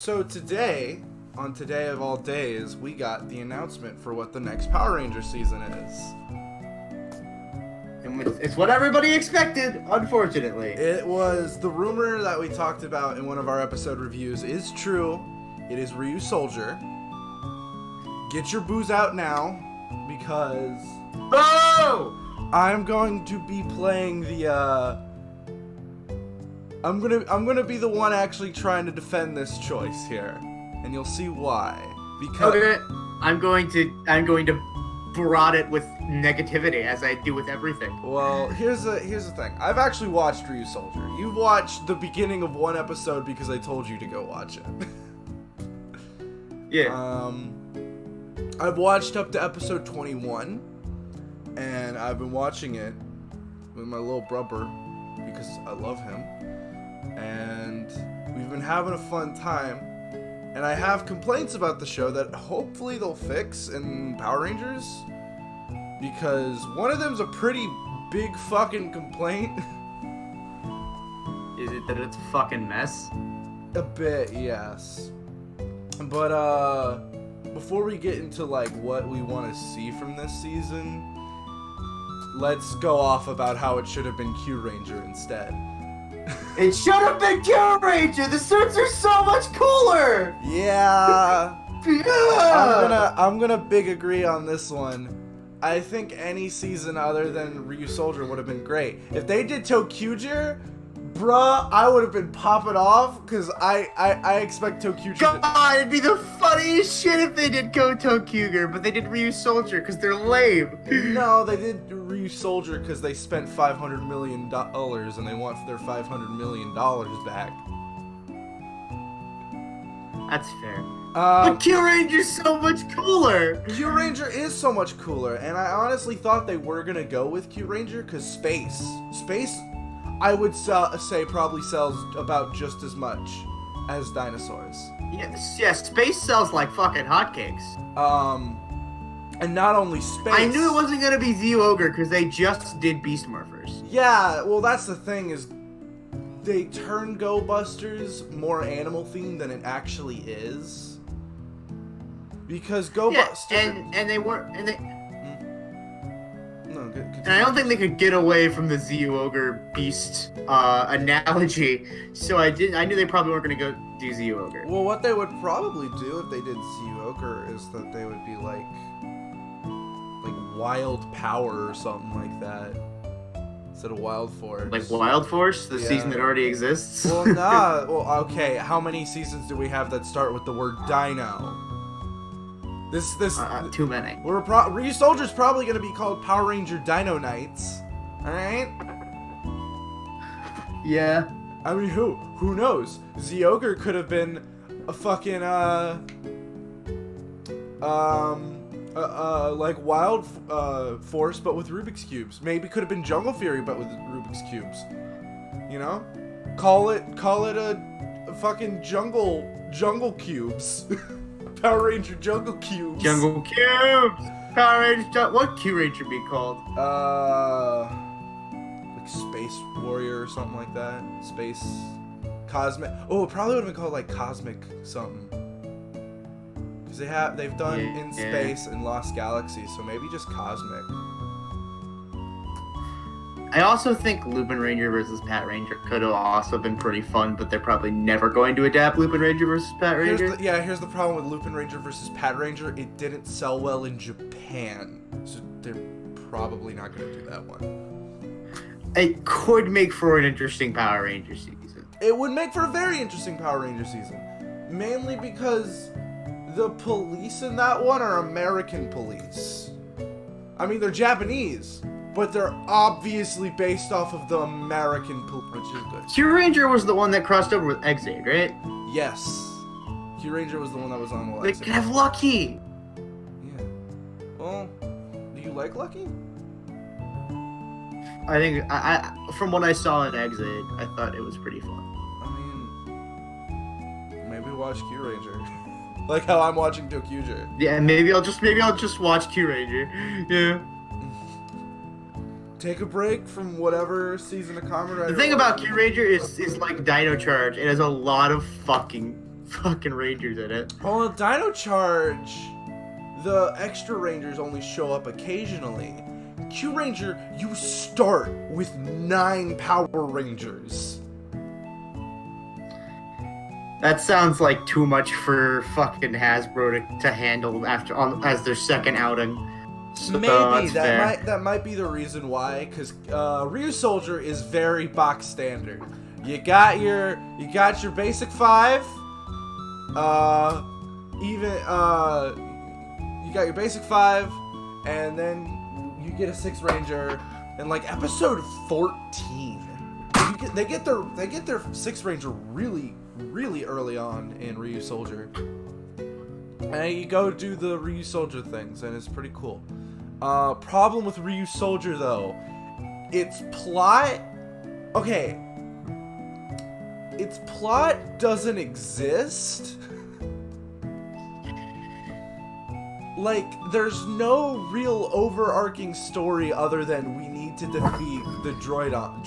So today, on Today of All Days, we got the announcement for what the next Power Ranger season is. And it's what everybody expected, unfortunately. It was the rumor that we talked about in one of our episode reviews is true. It is Ryusoulger. Get your booze out now, because I'm going to be playing the I'm gonna be the one actually trying to defend this choice here, and you'll see why. Because okay, I'm going to barrage it with negativity as I do with everything. Well, here's the thing. I've actually watched Ryusoulger. You've watched the beginning of one episode because I told you to go watch it. Yeah. I've watched up to episode 21, and I've been watching it with my little brother because I love him, and we've been having a fun time. And I have complaints about the show that hopefully they'll fix in Power Rangers, because one of them's a pretty big fucking complaint. Is it that it's a fucking mess? A bit, yes. But before we get into like what we want to see from this season, let's go off about how it should have been Kyuranger instead. It should have been Kyuranger! The suits are so much cooler! Yeah. Yeah! I'm gonna big agree on this one. I think any season other than Ryusoulger would have been great. If they did Kyuranger, bruh, I would have been popping off, because I expect Kyuranger God, it'd be the funniest shit if they did Kyuranger, but they did Ryusoulger because they're lame. No, they did Ryusoulger because they spent $500 million and they want their $500 million back. That's fair. But Kyuranger's so much cooler! Kyuranger is so much cooler, and I honestly thought they were going to go with Kyuranger because Space, I would say probably sells about just as much as dinosaurs. Yeah, Space sells like fucking hotcakes. And not only Space. I knew it wasn't gonna be Ryusoulger because they just did Beast Morphers. Yeah, well that's the thing is, they turn Go Busters more animal themed than it actually is. Because Go Busters and they weren't No, good. And I don't think they could get away from the Ryusoulger Beast analogy, so I knew they probably weren't gonna go do Ryusoulger. Well, what they would probably do if they did Ryusoulger is that they would be like Wild Power or something like that instead of Wild Force. Like Wild Force, the season that already exists. Well, nah. Well, okay. How many seasons do we have that start with the word Dino? This too many. Ryusoulger's probably gonna be called Power Ranger Dino Knights. All right. Yeah. I mean, who knows? Ryusoulger could have been a fucking like Wild Force, but with Rubik's Cubes. Maybe could have been Jungle Fury, but with Rubik's Cubes. You know? Call it a fucking Jungle Cubes. Power Ranger Jungle Cubes. Jungle Cubes! Power Ranger... What Kyuranger be called? Like Space Warrior or something like that. Space... Cosmic... Oh, it probably would have been called, like, Cosmic something. Because they've done In Space and Lost Galaxies, so maybe just Cosmic. I also think Lupin Ranger versus Pat Ranger could have also been pretty fun, but they're probably never going to adapt Lupin Ranger versus Pat Ranger. Here's the problem with Lupin Ranger versus Pat Ranger. It didn't sell well in Japan, so they're probably not going to do that one. It could make for an interesting Power Ranger season. It would make for a very interesting Power Ranger season. Mainly because the police in that one are American police. I mean, they're Japanese, but they're obviously based off of the American police, which is good. Kyuranger was the one that crossed over with Exade, right? Yes. Kyuranger was the one that was on the They could have Lucky! Yeah. Well, do you like Lucky? I think, from what I saw in Exade, I thought it was pretty fun. I mean, maybe watch Kyuranger. Like how I'm watching Kyuranger. Yeah, maybe I'll just watch Kyuranger. Yeah. Take a break from whatever season of Kamen Rider. The thing about Kyuranger is like Dino Charge. It has a lot of fucking fucking Rangers in it. Well, Dino Charge, the extra Rangers only show up occasionally. Kyuranger, you start with 9 Power Rangers. That sounds like too much for fucking Hasbro to handle as their second outing. So Maybe that might be the reason why, because Ryusoulger is very box standard. You got your basic 5. You got your basic 5, and then you get a 6 Ranger, and like episode 14, they get their 6 Ranger really early on in Ryusoulger, and you go do the Ryusoulger things, and it's pretty cool. Problem with Ryusoulger though, its plot doesn't exist. Like, there's no real overarching story other than we need to defeat the Drudons.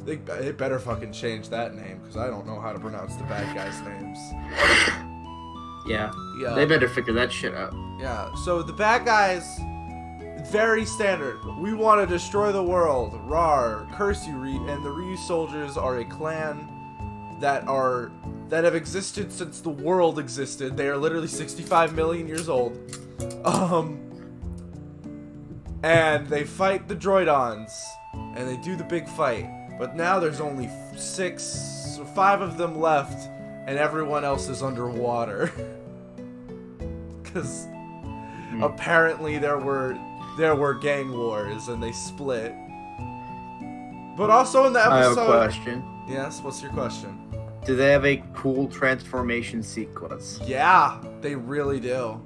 They better fucking change that name, because I don't know how to pronounce the bad guys' names. Yeah. They better figure that shit out. Yeah, so the bad guys, very standard. We want to destroy the world. Rar, curse you, and the Ryusoulgers are a clan that have existed since the world existed. They are literally 65 million years old. And they fight the Droidons, and they do the big fight. But now there's only 5 of them left, and everyone else is underwater. Because apparently there were gang wars, and they split. But also in the episode... I have a question. Yes, what's your question? Do they have a cool transformation sequence? Yeah, they really do.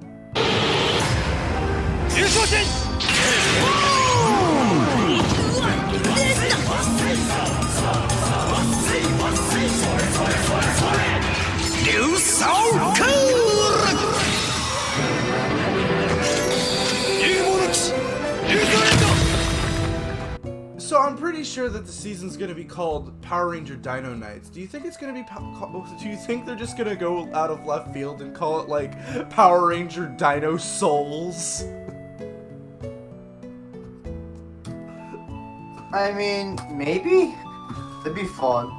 So I'm pretty sure that the season's gonna be called Power Ranger Dino Nights. Do you think it's gonna be? Do you think they're just gonna go out of left field and call it like Power Ranger Dino Souls? I mean, maybe. That'd be fun.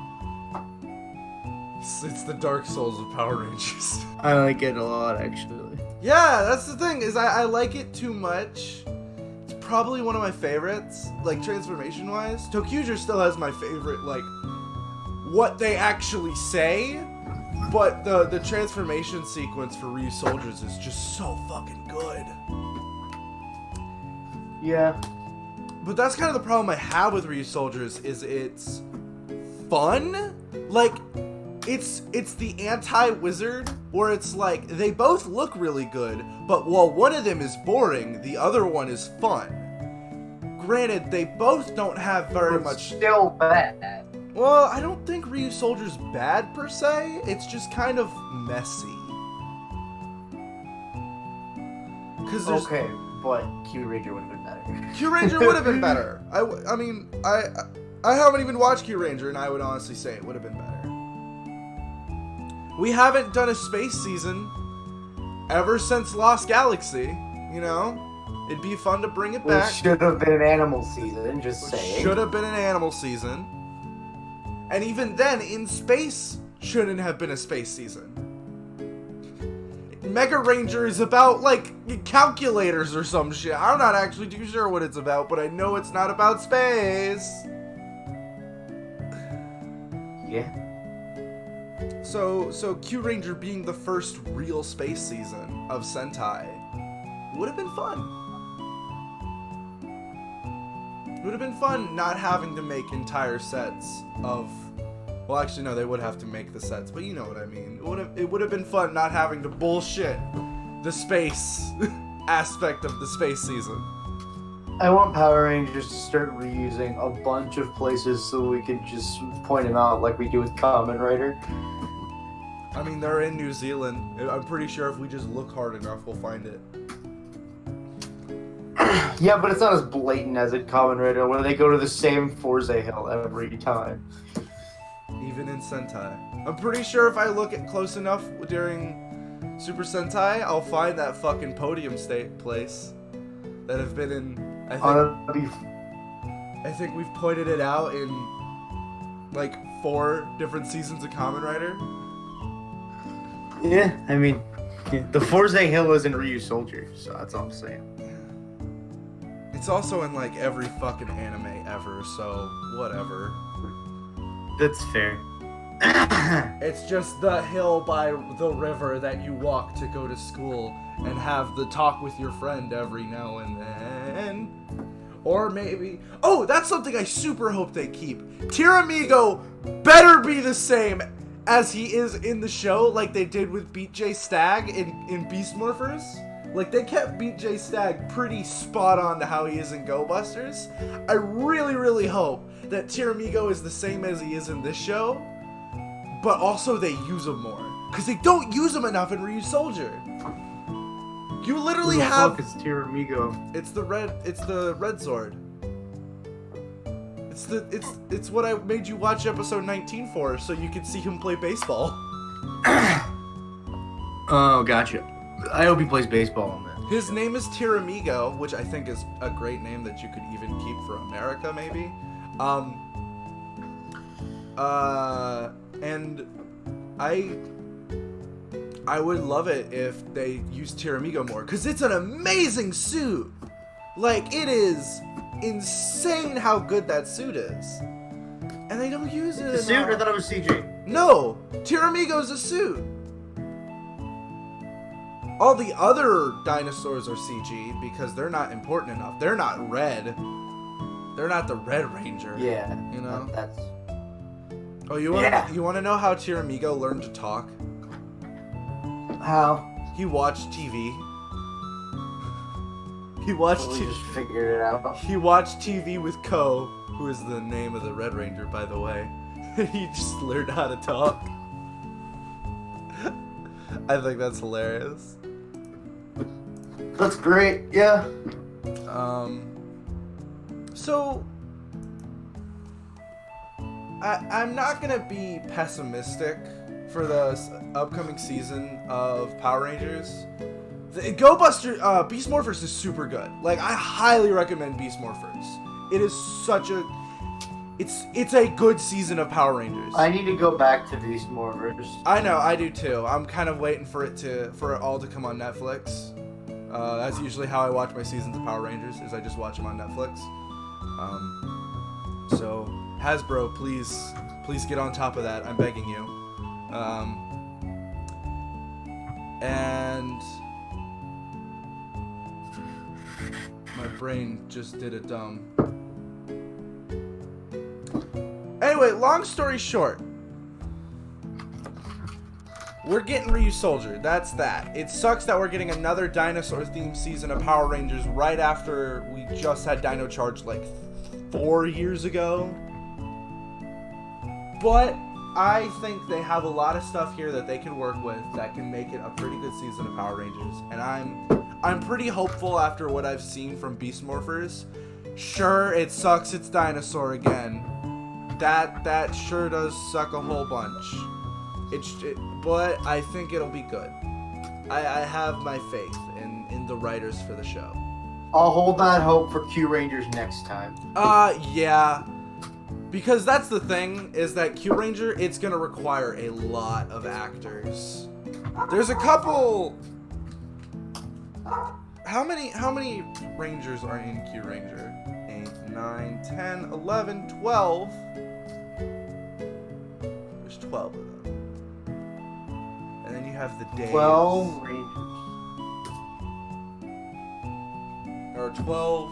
It's the Dark Souls of Power Rangers. I like it a lot, actually. Yeah, that's the thing, is I like it too much. It's probably one of my favorites, like transformation-wise. Kyuranger still has my favorite, like, what they actually say, but the transformation sequence for Ryusoulgers is just so fucking good. Yeah. But that's kind of the problem I have with Ryusoulgers, is it's fun. Like, it's the anti-wizard, where it's like, they both look really good, but while one of them is boring, the other one is fun. Granted, they both don't have very much... Still bad. Well, I don't think Ryusoulger's bad, per se. It's just kind of messy. Cause okay, but Kyuranger would have been better. Kyuranger would have been better. I mean, I haven't even watched Kyuranger, and I would honestly say it would have been better. We haven't done a space season ever since Lost Galaxy, you know? It'd be fun to bring it back. It should have been an animal season, just saying. Should have been an animal season. And even then, in space, shouldn't have been a space season. Mega Ranger is about, like, calculators or some shit. I'm not actually too sure what it's about, but I know it's not about space. Yeah. So Kyuranger being the first real space season of Sentai would have been fun. It would have been fun not having to make entire sets of... Well, actually, no, they would have to make the sets, but you know what I mean. It would have been fun not having to bullshit the space aspect of the space season. I want Power Rangers to start reusing a bunch of places so we can just point them out like we do with Kamen Rider. I mean, they're in New Zealand. I'm pretty sure if we just look hard enough, we'll find it. Yeah, but it's not as blatant as in Kamen Rider, where they go to the same Forza hill every time. even in Sentai. I'm pretty sure if I look at close enough during Super Sentai, I'll find that fucking podium state place that have been in. I think we've pointed it out in like 4 different seasons of Kamen Rider. Yeah, I mean, the Forze Hill is in Ryusoulgers, so that's all I'm saying. It's also in like every fucking anime ever, so whatever. That's fair. It's just the hill by the river that you walk to go to school and have the talk with your friend every now and then. Or maybe... Oh, that's something I super hope they keep. Tiramigo better be the same as he is in the show, like they did with Beat J Stag in Beast Morphers. Like, they kept Beat J Stag pretty spot on to how he is in Go Busters. I really, really hope that Tiramigo is the same as he is in this show, but also they use him more. Because they don't use him enough in Ryusoulger. You literally have... Who the fuck is Tiramigo? It's the red sword. It's what I made you watch episode 19 for, so you could see him play baseball. Oh, gotcha. I hope he plays baseball in that. His name is Tiramigo, which I think is a great name that you could even keep for America, maybe. And I would love it if they used Tiramigo more, because it's an amazing suit. Like, it is insane how good that suit is. And they don't use it. The suit? I thought it was CG. No! Tiramigo's a suit. All the other dinosaurs are CG because they're not important enough. They're not red. They're not the Red Ranger. Yeah. You know? That's... Oh, you want to know how Tiramigo learned to talk? How? He watched TV. He watched We just figured it out. He watched TV with Ko, who is the name of the Red Ranger, by the way. He just learned how to talk. I think that's hilarious. That's great, yeah. So I'm not gonna be pessimistic for the upcoming season of Power Rangers. The Go Buster, Beast Morphers is super good. Like, I highly recommend Beast Morphers. It is such a... It's a good season of Power Rangers. I need to go back to Beast Morphers. I know, I do too. I'm kind of waiting for it all to come on Netflix. That's usually how I watch my seasons of Power Rangers, is I just watch them on Netflix. So, Hasbro, please get on top of that. I'm begging you. And... my brain just did a dumb... Anyway, long story short, we're getting Ryusoulger. That's that. It sucks that we're getting another dinosaur-themed season of Power Rangers right after we just had Dino Charge like 4 years ago. But I think they have a lot of stuff here that they can work with that can make it a pretty good season of Power Rangers. And I'm pretty hopeful after what I've seen from Beast Morphers. Sure, it sucks it's dinosaur again. That sure does suck a whole bunch. But I think it'll be good. I have my faith in the writers for the show. I'll hold that hope for Kyurangers next time. Yeah. Because that's the thing, is that Kyuranger, it's gonna require a lot of actors. There's a couple... How many Rangers are in Kyuranger? 8, 9, 10, 11, 12. There's 12 of them. And then you have the days. 12 Rangers. There are 12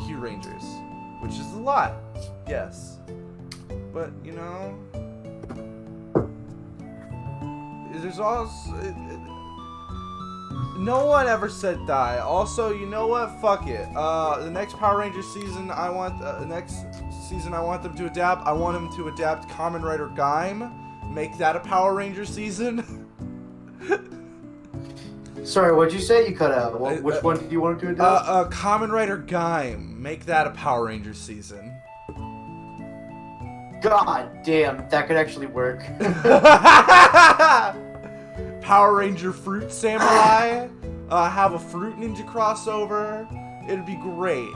Kyurangers, which is a lot. Yes. But, you know, there's also... no one ever said die. Also, you know what? Fuck it. The next Power Rangers season, I want them to adapt. I want them to adapt Kamen Rider Gaim. Make that a Power Ranger season. Sorry, what'd you say? You cut out. Which one do you want them to adapt? Kamen Rider Gaim. Make that a Power Ranger season. God damn, that could actually work. Power Ranger Fruit Samurai. Have a Fruit Ninja crossover. It'd be great.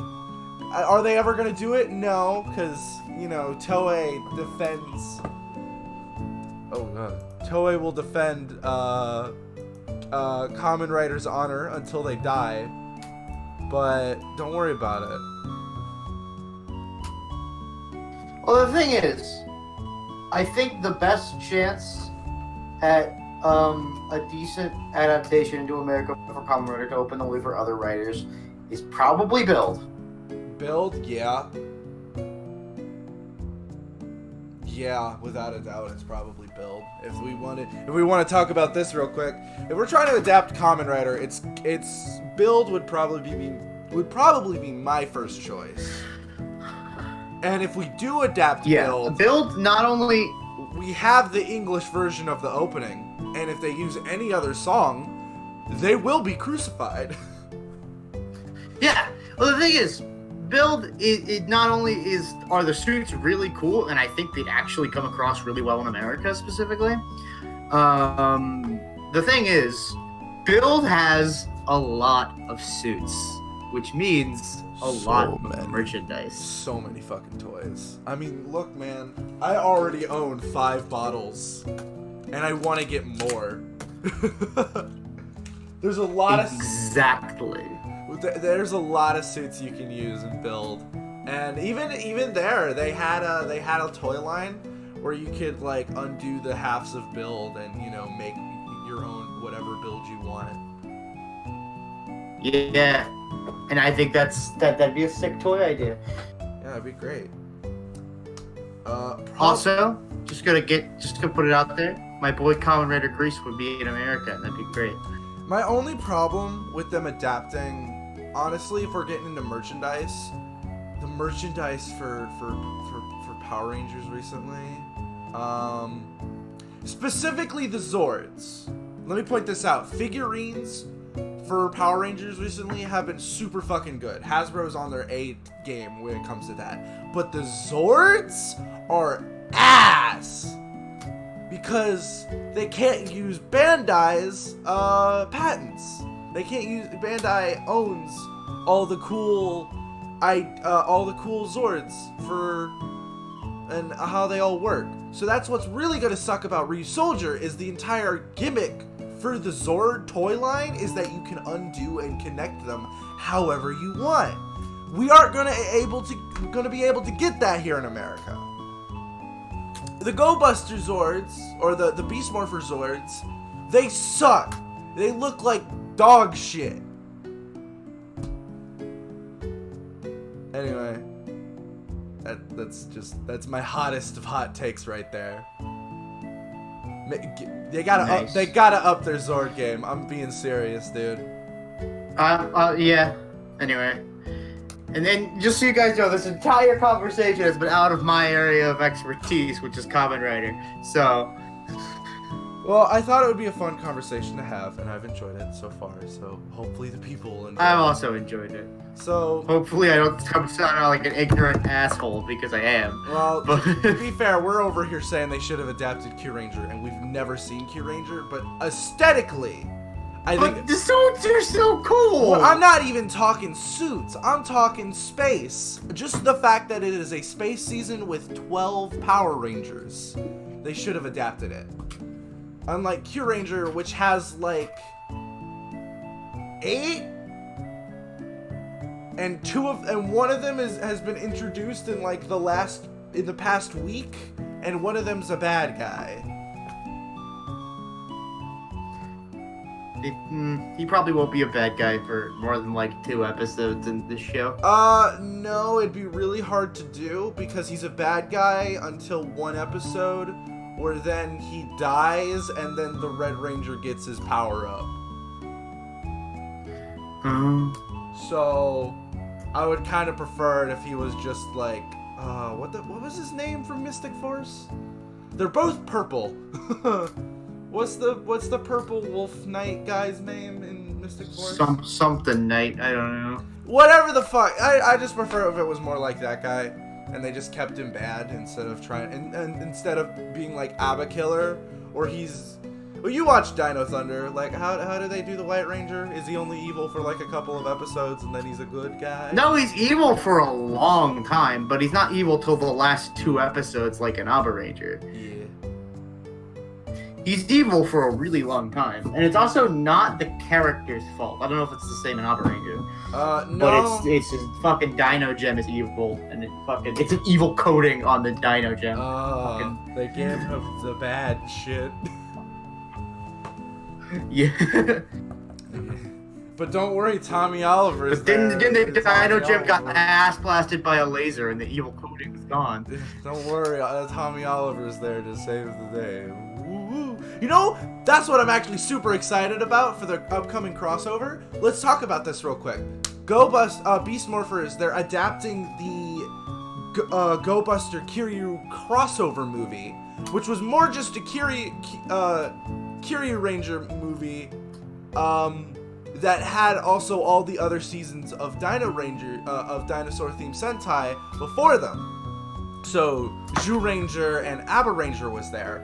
Are they ever gonna do it? No, because, you know, Toei defends... Oh, God. Toei will defend, Kamen Rider's honor until they die. But don't worry about it. Well, the thing is, I think the best chance at a decent adaptation into America for Kamen Rider to open the way for other writers is probably Build. Build, yeah. Yeah, without a doubt, it's probably Build. If we want to talk about this real quick, if we're trying to adapt Kamen Rider, it's Build would probably be my first choice. And if we do adapt Build not only we have the English version of the opening, and if they use any other song, they will be crucified. Yeah. Well, the thing is, Build, it not only are the suits really cool, and I think they'd actually come across really well in America specifically. The thing is, Build has a lot of suits, which means a lot of merchandise. So many fucking toys. I mean, look, man, I already own 5 bottles, and I want to get more. There's a lot There's a lot of suits you can use and Build, and even there they had a toy line where you could like undo the halves of Build and, you know, make your own whatever build you want. Yeah, and I think that'd be a sick toy idea. Yeah, that'd be great. Also, just gonna put it out there. My boy Kamen Rider Grease would be in America, and that'd be great. My only problem with them adapting, honestly, if we're getting into merchandise, the merchandise for Power Rangers recently, specifically the Zords. Let me point this out. Figurines for Power Rangers recently have been super fucking good. Hasbro's on their A game when it comes to that. But the Zords are ass! Because they can't use Bandai's patents. Bandai owns all the cool Zords and how they all work. So that's what's really gonna suck about Ryusoulger is the entire gimmick for the Zord toy line is that you can undo and connect them however you want. We aren't gonna be able to get that here in America. The Go Buster Zords, or the Beast Morpher Zords, they suck. They look like dog shit. Anyway, that's my hottest of hot takes right there. They gotta up their Zord game. I'm being serious, dude. Yeah. Anyway. And then, just so you guys know, this entire conversation has been out of my area of expertise, which is Kamen Rider. So... Well, I thought it would be a fun conversation to have, and I've enjoyed it so far, so hopefully the people will enjoy it. I've also enjoyed it. So... Hopefully I don't come sound like an ignorant asshole, because I am. Well, to be fair, we're over here saying they should have adapted Kyuranger, and we've never seen Kyuranger, but aesthetically... But the suits are so cool! Well, I'm not even talking suits. I'm talking space. Just the fact that it is a space season with 12 Power Rangers. They should have adapted it. Unlike Kyuranger, which has like 8, and one of them has been introduced in like in the past week, and one of them's a bad guy. He probably won't be a bad guy for more than like 2 episodes in this show. No, it'd be really hard to do because he's a bad guy until 1 episode where then he dies and then the Red Ranger gets his power up. So I would kind of prefer it if he was just like, what was his name from Mystic Force? They're both purple. What's the purple wolf knight guy's name in Mystic Force? Something knight, I don't know. Whatever the fuck. I just prefer if it was more like that guy. and they just kept him bad instead of trying, and instead of being like Abba Killer, or he's. Well, you watch Dino Thunder. Like, how do they do the White Ranger? Is he only evil for like a couple of episodes and then he's a good guy? No, he's evil for a long time, but he's not evil till the last 2 episodes like an Abba Ranger. Yeah. He's evil for a really long time. And it's also not the character's fault. I don't know if it's the same in Abba Ranger. No. But it's just fucking Dino Gem is evil, and it's an evil coating on the Dino Gem. They gave him the bad shit. Yeah. But don't worry, Tommy Oliver is But then the Dino Tommy Gem got Oliver. ass blasted by a laser, and the evil coating was gone. Don't worry, Tommy Oliver's there to save the day. Woo-woo. You know, that's what I'm actually super excited about for the upcoming crossover. Let's talk about this real quick. Beast Morphers, they're adapting the Go Buster Kiryu crossover movie, which was more just a Kyuranger movie that had also all the other seasons of of dinosaur-themed Sentai before them. So Zyuranger and Abba Ranger was there.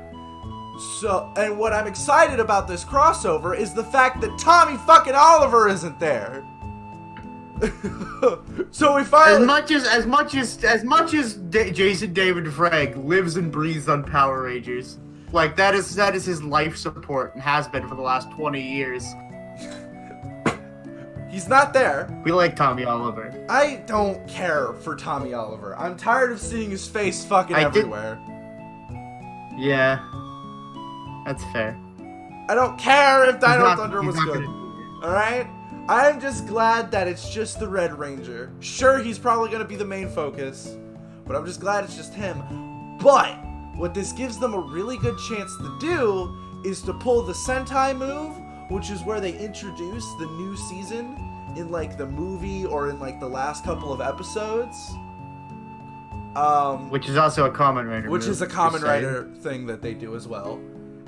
So, and what I'm excited about this crossover is the fact that Tommy fucking Oliver isn't there. So we finally, as much as Jason David Frank lives and breathes on Power Rangers, like that is his life support and has been for the last 20 years. he's not there. We like Tommy Oliver. I don't care for Tommy Oliver. I'm tired of seeing his face fucking everywhere. Yeah, that's fair. I don't care if Dino Thunder He's was not good. gonna- Alright? I'm just glad that it's just the Red Ranger. Sure, he's probably gonna be the main focus, but I'm just glad it's just him. But what this gives them a really good chance to do is to pull the Sentai move, which is where they introduce the new season in like the movie or in like the last couple of episodes. Which is also a Kamen Rider. Which move, is a Kamen just saying. Rider thing that they do as well.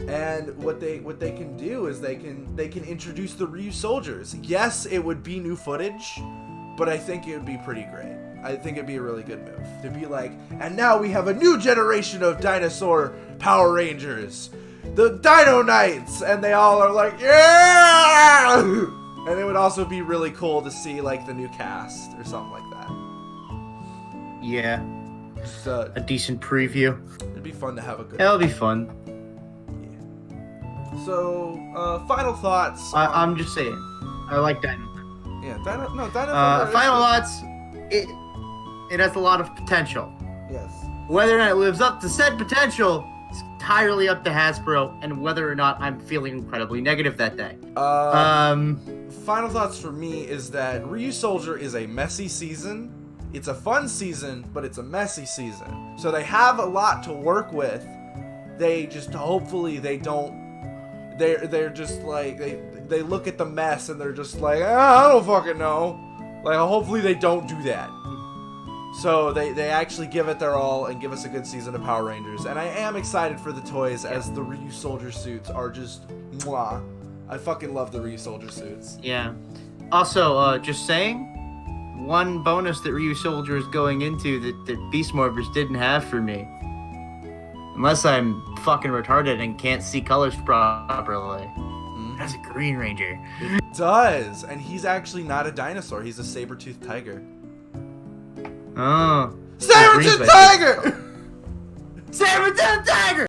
And what they can do is they can introduce the Ryusoulgers. Yes, it would be new footage, but I think it would be pretty great. I think it'd be a really good move to be like, and now we have a new generation of dinosaur Power Rangers, the Dino Knights, and they all are like, yeah! And it would also be really cool to see like the new cast or something like that. Yeah, Just, a decent preview. it'd be fun to have a good. It'll be fun. So, final thoughts. I'm just saying. I like Dino. Yeah, Dino Thunder is Final good. thoughts. It has a lot of potential. Yes. Whether or not it lives up to said potential is entirely up to Hasbro, and whether or not I'm feeling incredibly negative that day. Final thoughts for me is that Ryusoulger is a messy season. It's a fun season, but it's a messy season. So they have a lot to work with. They just hopefully they don't. They're just like they look at the mess and they're just like, I don't fucking know. Like hopefully they don't do that. So they actually give it their all and give us a good season of Power Rangers. And I am excited for the toys as the Ryusoulger suits are just mwah. I fucking love the Ryusoulger suits. Yeah. Also, just saying, one bonus that Ryusoulger is going into that Beast Morphers didn't have for me. Unless I'm fucking retarded and can't see colors properly. That's a Green Ranger. It does, and he's actually not a dinosaur. He's a saber-toothed tiger. Oh. Saber-toothed tiger! Saber-toothed tiger!